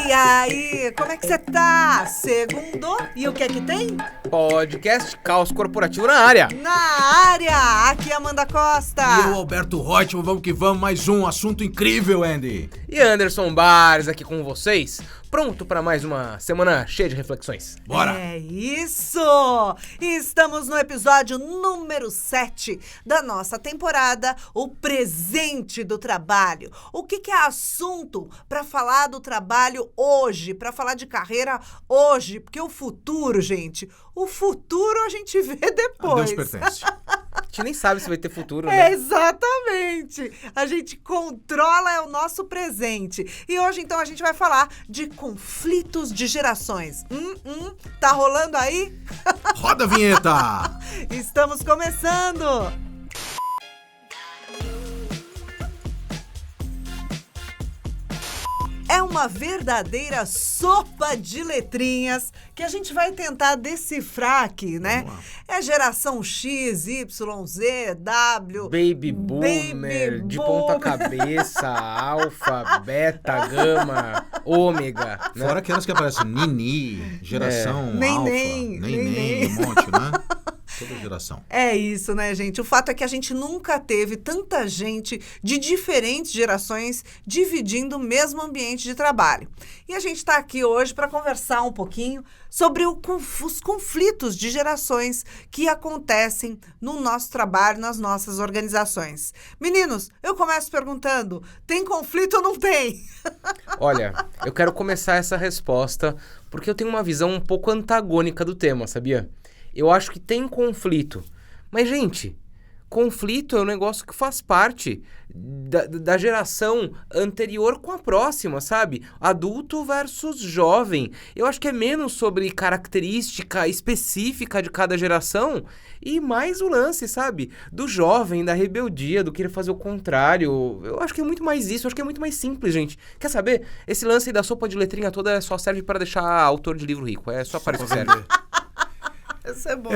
E aí, como é que você tá? Segundo, e o que é que tem? Podcast Caos Corporativo na área. Na área! Aqui é Amanda Costa. E eu, Alberto Reutemann, vamos que vamos, mais um assunto incrível, Andy. E Anderson Bares aqui com vocês, pronto para mais uma semana cheia de reflexões. Bora! É isso! Estamos no episódio número 7 da nossa temporada, o presente do trabalho. O que é assunto para falar do trabalho hoje, para falar de carreira hoje? Porque o futuro, gente, o futuro a gente vê A depois. Deus pertence. A gente nem sabe se vai ter futuro, É, né? exatamente. A gente controla o nosso presente. E hoje, então, a gente vai falar de conflitos de gerações. Tá rolando aí? Roda a vinheta! Estamos começando! É uma verdadeira sopa de letrinhas que a gente vai tentar decifrar aqui, né? Vamos lá. É geração X, Y, Z, W... Baby Boomer, de ponta cabeça, alfa, beta, gama, ômega, né? Fora aquelas que aparecem Nini, geração Neném, alfa, neném. um monte, né? Toda geração. É isso, né, gente? O fato é que a gente nunca teve tanta gente de diferentes gerações dividindo o mesmo ambiente de trabalho. E a gente está aqui hoje para conversar um pouquinho sobre os conflitos de gerações que acontecem no nosso trabalho, nas nossas organizações. Meninos, eu começo perguntando, tem conflito ou não tem? Olha, eu quero começar essa resposta porque eu tenho uma visão um pouco antagônica do tema, sabia? Eu acho que tem conflito. Mas, gente, conflito é um negócio que faz parte da geração anterior com a próxima, sabe? Adulto versus jovem. Eu acho que é menos sobre característica específica de cada geração e mais o lance, sabe? Do jovem, da rebeldia, do querer fazer o contrário. Eu acho que é muito mais isso, eu acho que é muito mais simples, gente. Quer saber? Esse lance aí da sopa de letrinha toda só serve para deixar autor de livro rico. É só para isso que serve. Isso é bom.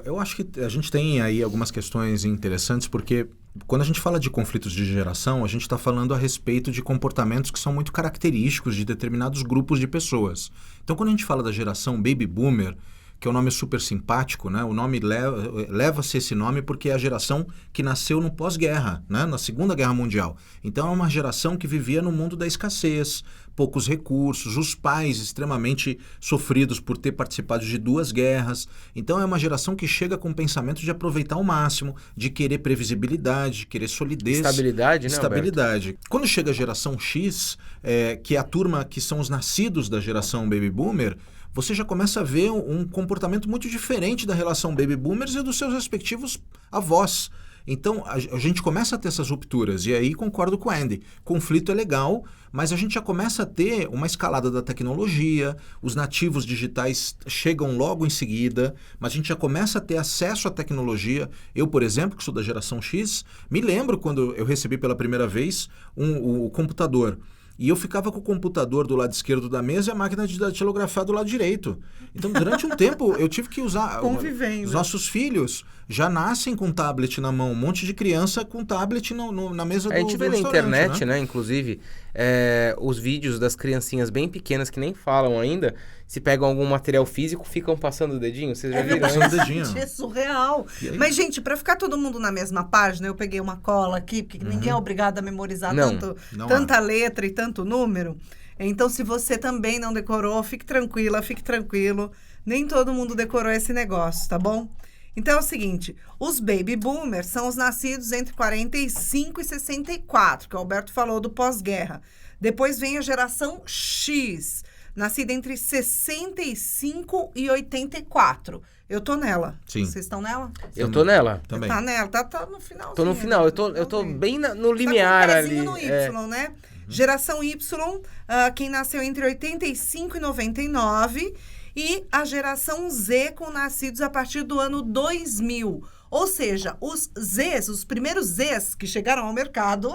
Eu acho que a gente tem aí algumas questões interessantes, porque quando a gente fala de conflitos de geração, a gente está falando a respeito de comportamentos que são muito característicos de determinados grupos de pessoas. Então, quando a gente fala da geração Baby Boomer, que é um nome super simpático, né? O nome leva-se esse nome porque é a geração que nasceu no pós-guerra, né? Na Segunda Guerra Mundial. Então é uma geração que vivia no mundo da escassez, poucos recursos, os pais extremamente sofridos por ter participado de 2 guerras. Então é uma geração que chega com o pensamento de aproveitar ao máximo, de querer previsibilidade, de querer solidez. Estabilidade, né, Estabilidade. Quando chega a geração X, que é a turma que são os nascidos da geração Baby Boomer, você já começa a ver um comportamento muito diferente da relação Baby Boomers e dos seus respectivos avós. Então, a gente começa a ter essas rupturas, e aí concordo com o Andy. Conflito é legal, mas a gente já começa a ter uma escalada da tecnologia, os nativos digitais chegam logo em seguida, mas a gente já começa a ter acesso à tecnologia. Eu, por exemplo, que sou da geração X, me lembro quando eu recebi pela primeira vez o computador. E eu ficava com o computador do lado esquerdo da mesa e a máquina de datilografar do lado direito. Então, durante um tempo, eu tive que usar... Convivendo. Os nossos filhos já nascem com tablet na mão. Um monte de criança com tablet na mesa do restaurante. A gente vê na internet, né, inclusive, os vídeos das criancinhas bem pequenas que nem falam ainda, se pegam algum material físico, ficam passando o dedinho. Vocês já viram passando isso? o dedinho. É surreal. Mas, gente, para ficar todo mundo na mesma página, eu peguei uma cola aqui, porque ninguém é obrigado a memorizar Não, tanta letra e tanto número. Então, se você também não decorou, fique tranquila, fique tranquilo. Nem todo mundo decorou esse negócio, tá bom? Então, é o seguinte, os Baby Boomers são os nascidos entre 45 e 64, que o Alberto falou do pós-guerra. Depois vem a geração X, nascida entre 65 e 84. Eu tô nela. Sim. Vocês estão nela? Eu tô nela. Também. Tá nela, tá no final. Tô no final, eu tô bem no limiar tá com o ali. pezinho no Y, né? Geração Y, quem nasceu entre 85 e 99, e a geração Z com nascidos a partir do ano 2000. Ou seja, os Zs, os primeiros Zs que chegaram ao mercado,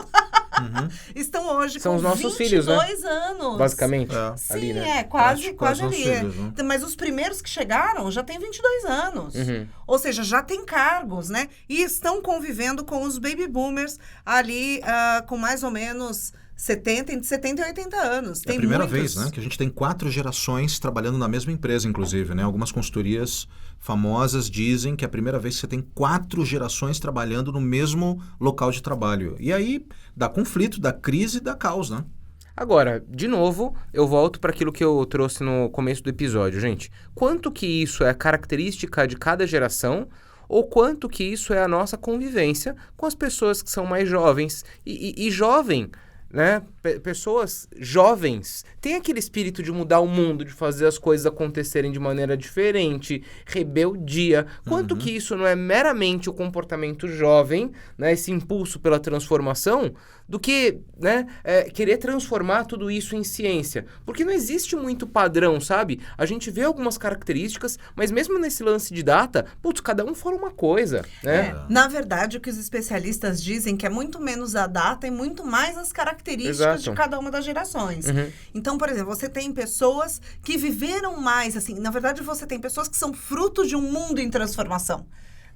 estão hoje São com os nossos 22 filhos, né? anos. Basicamente, Sim, ali, né? quase Quase ali. nossos filhos, né? Mas os primeiros que chegaram já têm 22 anos. Uhum. Ou seja, já tem cargos, né? E estão convivendo com os baby boomers ali com mais ou menos entre 70 e 80 anos. É a primeira vez, né, que a gente tem 4 gerações trabalhando na mesma empresa, inclusive, né? Algumas consultorias famosas dizem que é a primeira vez que você tem 4 gerações trabalhando no mesmo local de trabalho. E aí dá conflito, dá crise, dá caos, né? Agora, de novo, eu volto para aquilo que eu trouxe no começo do episódio, gente. Quanto que isso é característica de cada geração ou quanto que isso é a nossa convivência com as pessoas que são mais jovens. E jovem, né? Pessoas jovens têm aquele espírito de mudar o mundo, de fazer as coisas acontecerem de maneira diferente, rebeldia. Quanto que isso não é meramente o comportamento jovem, né? Esse impulso pela transformação, do que, né, querer transformar tudo isso em ciência. Porque não existe muito padrão, sabe? A gente vê algumas características, mas mesmo nesse lance de data, putz, cada um fala uma coisa, né? Na verdade, o que os especialistas dizem que é muito menos a data e muito mais as características de cada uma das gerações. Então, por exemplo, você tem pessoas que viveram mais, assim, na verdade você tem pessoas que são fruto de um mundo em transformação.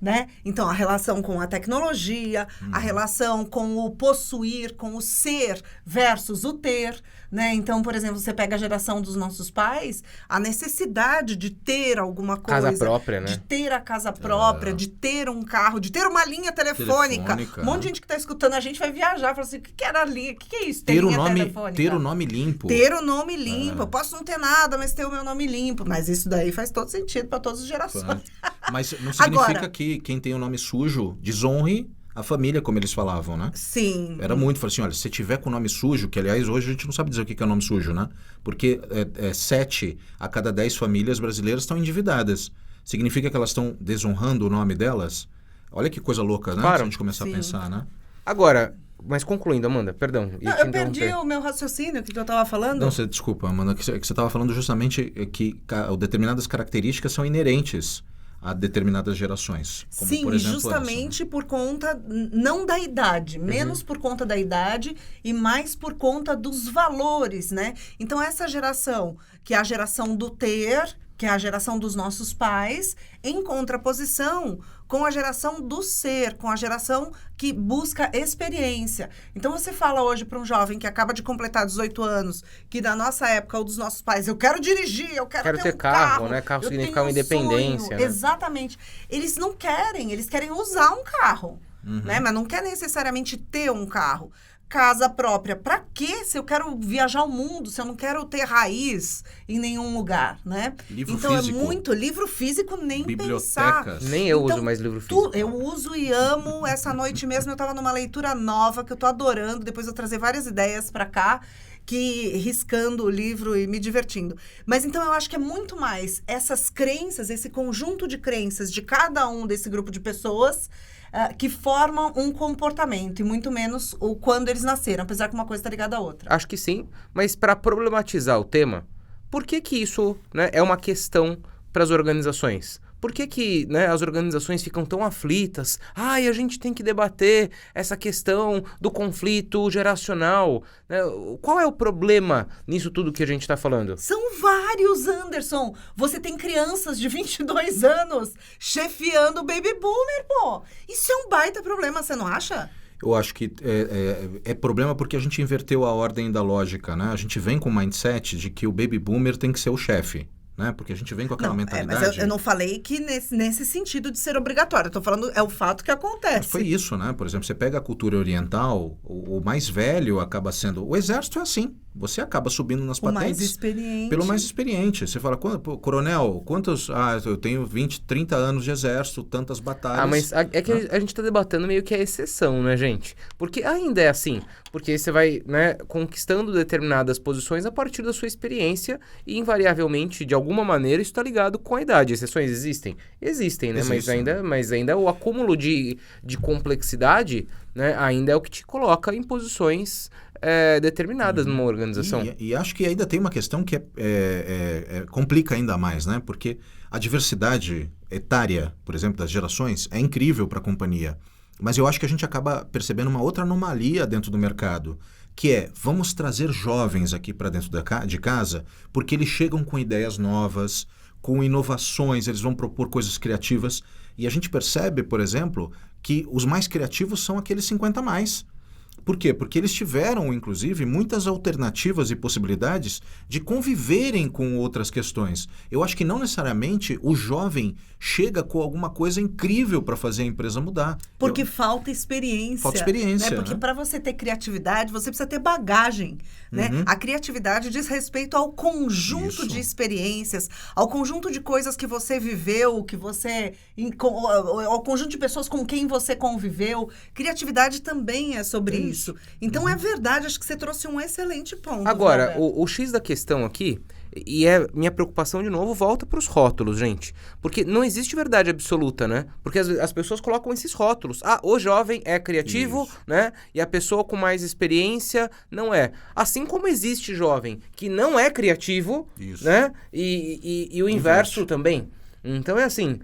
Né? Então, a relação com a tecnologia, a relação com o possuir, com o ser versus o ter, né? Então, por exemplo, você pega a geração dos nossos pais, a necessidade de ter alguma coisa. Casa própria, né? De ter a casa própria, de ter um carro, de ter uma linha telefônica. Um monte de gente que está escutando a gente vai viajar, fala assim, o que era a linha? O que é isso? Ter o nome limpo. Ter o nome limpo. Eu posso não ter nada, mas ter o meu nome limpo. Mas isso daí faz todo sentido para todas as gerações. Mas não significa que quem tem o nome sujo desonre a família, como eles falavam, né? Sim. Era muito, falou assim, olha, se você tiver com o nome sujo, que aliás hoje a gente não sabe dizer o que é nome sujo, né? Porque 7 a cada 10 famílias brasileiras estão endividadas. Significa que elas estão desonrando o nome delas? Olha que coisa louca, né? Claro. Se a gente começar a pensar, né? Agora, mas concluindo, Amanda, perdão. Não, eu perdi o meu raciocínio, o que eu estava falando. Não, desculpa, Amanda, que você estava falando justamente que determinadas características são inerentes a determinadas gerações. Como, sim, por exemplo, justamente por conta, não da idade, menos por conta da idade e mais por conta dos valores, né? Então, essa geração, que é a geração do ter, que é a geração dos nossos pais, em contraposição com a geração do ser, com a geração que busca experiência. Então, você fala hoje para um jovem que acaba de completar 18 anos, que da nossa época ou dos nossos pais, eu quero dirigir, eu quero ter um carro, né? Carro significa uma tenho independência. Sonho. Né? Exatamente. Eles não querem, eles querem usar um carro, né? Mas não quer necessariamente ter um carro. Casa própria. Para quê? Se eu quero viajar o mundo, se eu não quero ter raiz em nenhum lugar, né? Livro então físico. É muito livro físico, nem Bibliotecas. pensar. Nem eu uso mais livro físico. Eu uso e amo. Essa noite mesmo eu estava numa leitura nova que eu tô adorando. Depois eu trazer várias ideias para cá, que riscando o livro e me divertindo. Mas então eu acho que é muito mais essas crenças, esse conjunto de crenças de cada um desse grupo de pessoas que formam um comportamento, e muito menos o quando eles nasceram, apesar que uma coisa está ligada à outra. Acho que sim, mas para problematizar o tema, por que isso, né, é uma questão para as organizações? Por que né, as organizações ficam tão aflitas? Ai, a gente tem que debater essa questão do conflito geracional. Né? Qual é o problema nisso tudo que a gente está falando? São vários, Anderson. Você tem crianças de 22 anos chefiando o baby boomer, pô. Isso é um baita problema, você não acha? Eu acho que é problema porque a gente inverteu a ordem da lógica, né? A gente vem com o mindset de que o baby boomer tem que ser o chefe. Né? Porque a gente vem com aquela mentalidade... Mas eu não falei que nesse sentido de ser obrigatório. Eu tô falando, é o fato que acontece. Mas foi isso, né? Por exemplo, você pega a cultura oriental, o mais velho acaba sendo... O exército é assim. Você acaba subindo nas patentes... mais experiente. Pelo mais experiente. Você fala, coronel, quantos... eu tenho 20, 30 anos de exército, tantas batalhas... mas é que a gente tá debatendo meio que a exceção, né, gente? Porque ainda é assim. Porque você vai, né, conquistando determinadas posições a partir da sua experiência e, invariavelmente, de alguma maneira, isso está ligado com a idade. Exceções existem? Existem, né? Mas ainda o acúmulo de complexidade, né, ainda é o que te coloca em posições determinadas numa organização. E acho que ainda tem uma questão que complica ainda mais, né? Porque a diversidade etária, por exemplo, das gerações, é incrível para a companhia. Mas eu acho que a gente acaba percebendo uma outra anomalia dentro do mercado, que é, vamos trazer jovens aqui para dentro de casa, porque eles chegam com ideias novas, com inovações, eles vão propor coisas criativas. E a gente percebe, por exemplo, que os mais criativos são aqueles 50 a mais. Por quê? Porque eles tiveram, inclusive, muitas alternativas e possibilidades de conviverem com outras questões. Eu acho que não necessariamente o jovem chega com alguma coisa incrível para fazer a empresa mudar. Porque falta experiência. Falta experiência, né? Porque né? para você ter criatividade, você precisa ter bagagem. Né? A criatividade diz respeito ao conjunto de experiências, ao conjunto de coisas que você viveu, ao conjunto de pessoas com quem você conviveu. Criatividade também é sobre isso. Então, é verdade, acho que você trouxe um excelente ponto. Agora, o X da questão aqui, e minha preocupação, de novo, volta para os rótulos, gente. Porque não existe verdade absoluta, né? Porque as pessoas colocam esses rótulos. O jovem é criativo, né? E a pessoa com mais experiência não é. Assim como existe jovem que não é criativo, né? E o inverso também. Então é assim,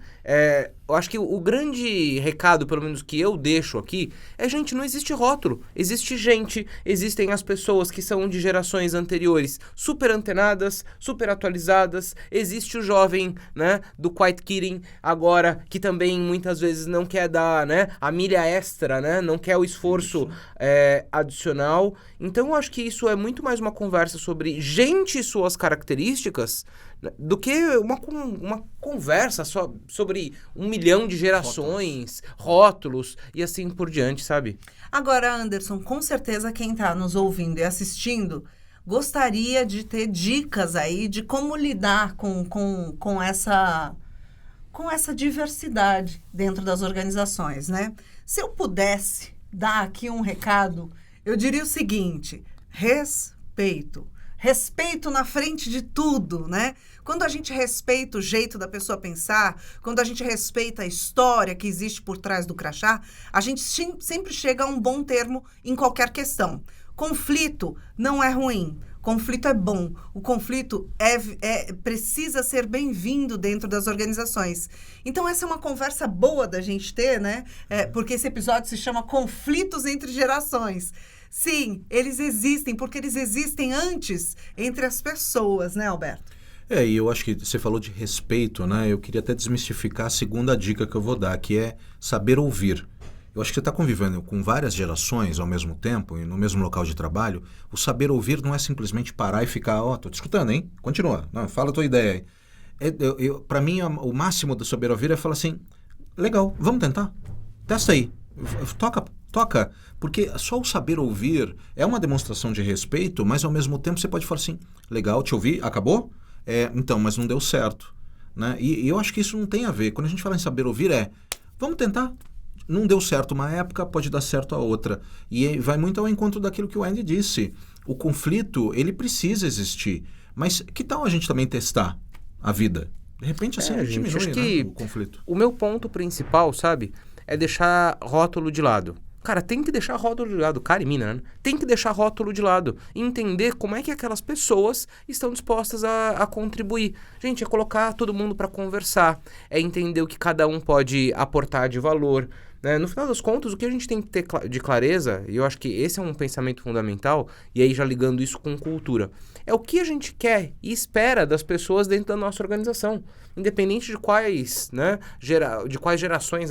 eu acho que o grande recado, pelo menos que eu deixo aqui, gente, não existe rótulo, existe gente, existem as pessoas que são de gerações anteriores super antenadas, super atualizadas, existe o jovem, né, do Quiet Quitting agora, que também muitas vezes não quer dar, né, a milha extra, né, não quer o esforço adicional. Então eu acho que isso é muito mais uma conversa sobre gente e suas características, do que uma conversa só sobre 1 milhão de gerações, rótulos e assim por diante, sabe? Agora, Anderson, com certeza quem está nos ouvindo e assistindo gostaria de ter dicas aí de como lidar com essa diversidade dentro das organizações, né? Se eu pudesse dar aqui um recado, eu diria o seguinte: respeito. Respeito na frente de tudo, né? Quando a gente respeita o jeito da pessoa pensar, quando a gente respeita a história que existe por trás do crachá, a gente sempre chega a um bom termo em qualquer questão. Conflito não é ruim. Conflito é bom. O conflito precisa ser bem-vindo dentro das organizações. Então, essa é uma conversa boa da gente ter, né? Porque esse episódio se chama Conflitos entre Gerações. Sim, eles existem, porque eles existem antes entre as pessoas, né, Alberto? E eu acho que você falou de respeito, né? Eu queria até desmistificar a segunda dica que eu vou dar, que é saber ouvir. Eu acho que você está convivendo com várias gerações ao mesmo tempo e no mesmo local de trabalho. O saber ouvir não é simplesmente parar e ficar, tô te escutando, hein? Continua, não, fala a tua ideia aí. Para mim, o máximo do saber ouvir é falar assim, legal, vamos tentar, testa aí, toca, porque só o saber ouvir é uma demonstração de respeito, mas ao mesmo tempo você pode falar assim, legal, te ouvi, acabou? Então, mas não deu certo, né? E eu acho que isso não tem a ver, quando a gente fala em saber ouvir vamos tentar. Não deu certo uma época, pode dar certo a outra. E vai muito ao encontro daquilo que o Andy disse. O conflito, ele precisa existir. Mas que tal a gente também testar a vida? De repente, assim, a gente diminui, acho que o conflito. O meu ponto principal, sabe, é deixar rótulo de lado. Cara, tem que deixar rótulo de lado. Cara e mina, né? Tem que deixar rótulo de lado. E entender como é que aquelas pessoas estão dispostas a contribuir. Gente, é colocar todo mundo para conversar. É entender o que cada um pode aportar de valor. Né? No final das contas, o que a gente tem que ter de clareza, e eu acho que esse é um pensamento fundamental, e aí já ligando isso com cultura, é o que a gente quer e espera das pessoas dentro da nossa organização. Independente de quais, né, de quais gerações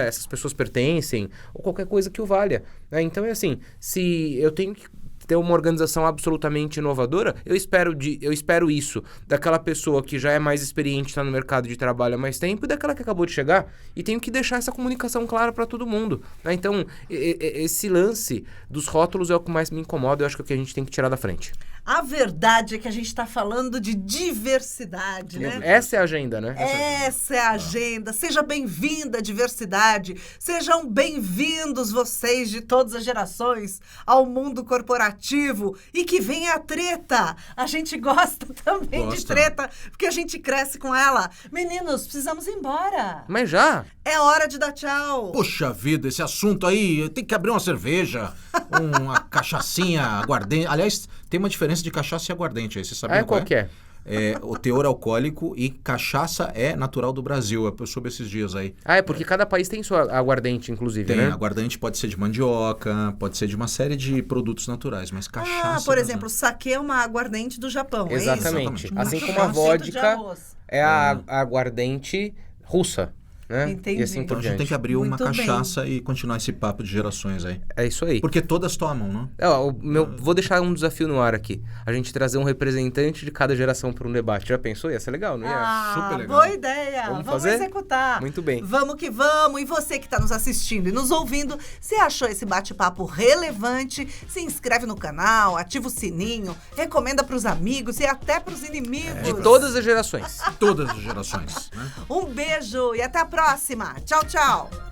essas pessoas pertencem, ou qualquer coisa que o valha. Né? Então é assim, se eu tenho que ter uma organização absolutamente inovadora, eu espero isso daquela pessoa que já é mais experiente, está no mercado de trabalho há mais tempo, e daquela que acabou de chegar, e tenho que deixar essa comunicação clara para todo mundo. Né? Então, esse lance dos rótulos é o que mais me incomoda, eu acho que é o que a gente tem que tirar da frente. A verdade é que a gente está falando de diversidade, né? Essa é a agenda, né? Essa é a agenda. Seja bem-vinda, diversidade. Sejam bem-vindos vocês de todas as gerações ao mundo corporativo. E que venha a treta. A gente gosta também de treta, porque a gente cresce com ela. Meninos, precisamos ir embora. Mas já? É hora de dar tchau. Poxa vida, esse assunto aí, tem que abrir uma cerveja, uma cachaçinha, aguardente. Aliás, tem uma diferença de cachaça e aguardente aí, você sabia qual é? Que é? O teor alcoólico e cachaça é natural do Brasil, eu soube esses dias aí. É porque cada país tem sua aguardente, inclusive, né? Aguardente pode ser de mandioca, pode ser de uma série de produtos naturais, mas cachaça... por exemplo, o saquê é uma aguardente do Japão, Exatamente. É isso? Assim como a vodka é a aguardente russa. né? Entendi. E assim Então por a gente diante. tem que abrir uma Muito bem. cachaça e continuar esse papo de gerações aí. É isso aí. Porque todas tomam, não? Vou deixar um desafio no ar aqui. A gente trazer um representante de cada geração para um debate. Já pensou? Ia ser legal, não ia? Super legal. Boa ideia. Vamos fazer? Executar. Muito bem. Vamos que vamos. E você que está nos assistindo e nos ouvindo, se achou esse bate-papo relevante, se inscreve no canal, ativa o sininho, recomenda para os amigos e até para os inimigos. De todas as gerações. Todas as gerações, né? Um beijo e até a próxima. Tchau, tchau.